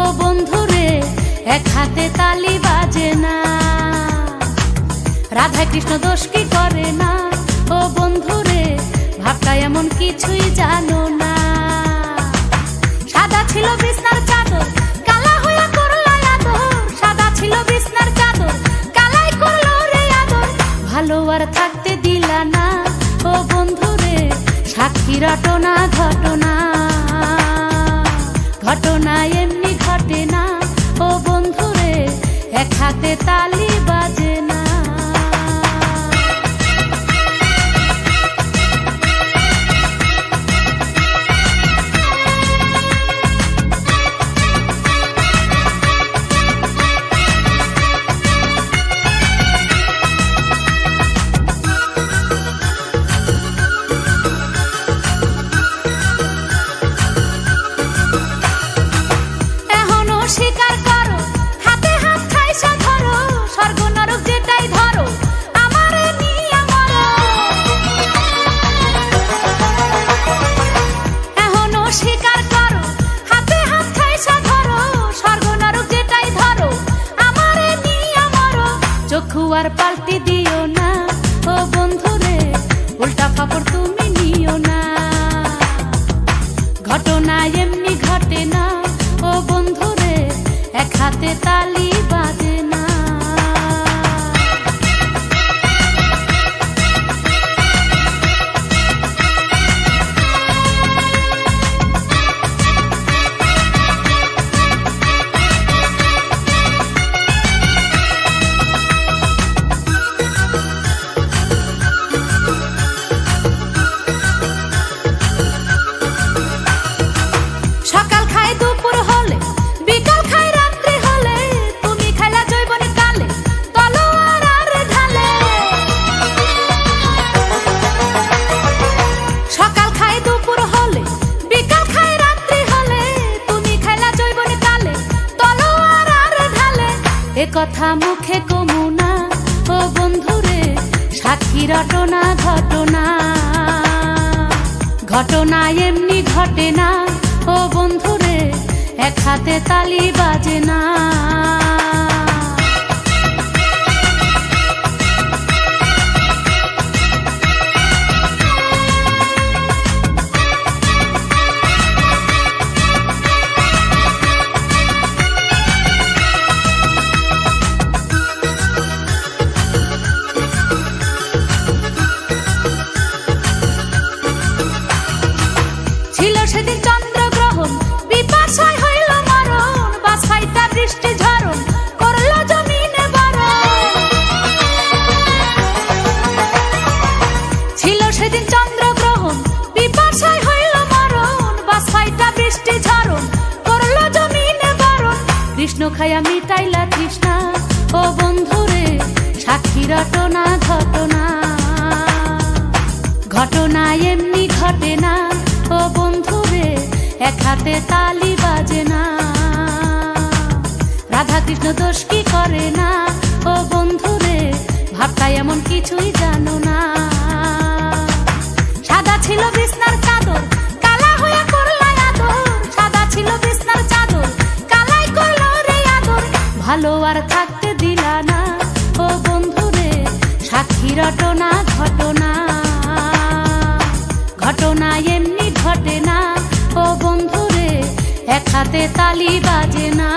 ও বন্ধুরে এক হাতে তালি বাজে না। রাধা কৃষ্ণ দোষ কি করে না, ও বন্ধুরে ভাবটা এমন কিছুই জানো না। সাদা ছিল বিছনার চাদর, কালা হইয়া করলো আদর। সাদা ছিল বিছনার চাদর, কালাই করলো রে আদর। ভালো আর থাকতে দিলা না, ও বন্ধুরে সাক্ষী রটনা ঘটনা। ঘটনা এমনি ঘটে না, ও বন্ধুরে এক হাতে তালি বাজে না। স্বীকার করো, হাতে হাত খাইসা ধরো, স্বর্গ নরক যেটাই ধরো, আমারে নিয়া মরো। এখনো স্বীকার করো, হাতে হাত খাইসা ধরো, স্বর্গ নরক যেটাই ধরো, আমারে নিয়া মরো। চক্ষু আর পাল্টি দিও না, ও বন্ধুরে উল্টা খবর তুমি নিও না। ঘটনা এমনি ঘটে না, ও বন্ধুরে এক হাতে তালি বাজে না। সকাল খায় দুপুর হলে, বিকাল খায় রাত্রি হলে, তুমি খাইলা জৈবন কালে, তলোয়ার আর ঢালে। সকাল খায় দুপুর হলে, বিকাল খায় রাত্রি হলে, তুমি খাইলা জৈবন কালে, তলোয়ার আর ঢালে। এ কথা মুখে কমু না, ও বন্ধুরে সাক্ষী রটনা ঘটনা। ঘটনা এমনি ঘটে না, ও বন্ধুরে এক হাতে তালি বাজে না। ছিল সেদিন চন্দ্রগ্রহণ, পিপাসায় হইল মরণ, বাস ফাইটা বৃষ্টি ঝরণ করলো জমিনে বরণ। ছিল সেদিন চন্দ্রগ্রহণ, পিপাসায় হইল মরণ, বাস ফাইটা বৃষ্টি ঝরণ করলো জমিনে বরণ। কৃষ্ণ খায়া মিটাইলা তৃষ্ণা, ও বন্ধুরে সাক্ষী রটনা ঘটনা। ঘটনা এমনি ঘটে না, ও বন্ধুরে এক হাতে তালি বাজে না। রাধা কৃষ্ণ দোষ কি করে না, ও বন্ধুরে ভাবটা এমন কিছুই জানো না। সাদা ছিল বিছনার চাদর, কালা হইয়া করলো আদর। সাদা ছিল বিছনার চাদর, কালাই করলো রে আদর। ভালো আর থাকতে দিলা না, ও বন্ধুরে সাক্ষী রটনা ঘটনা। ঘটনা এমনি ঘটে না, ও বন্ধুরে এক হাতে তালি বাজে না।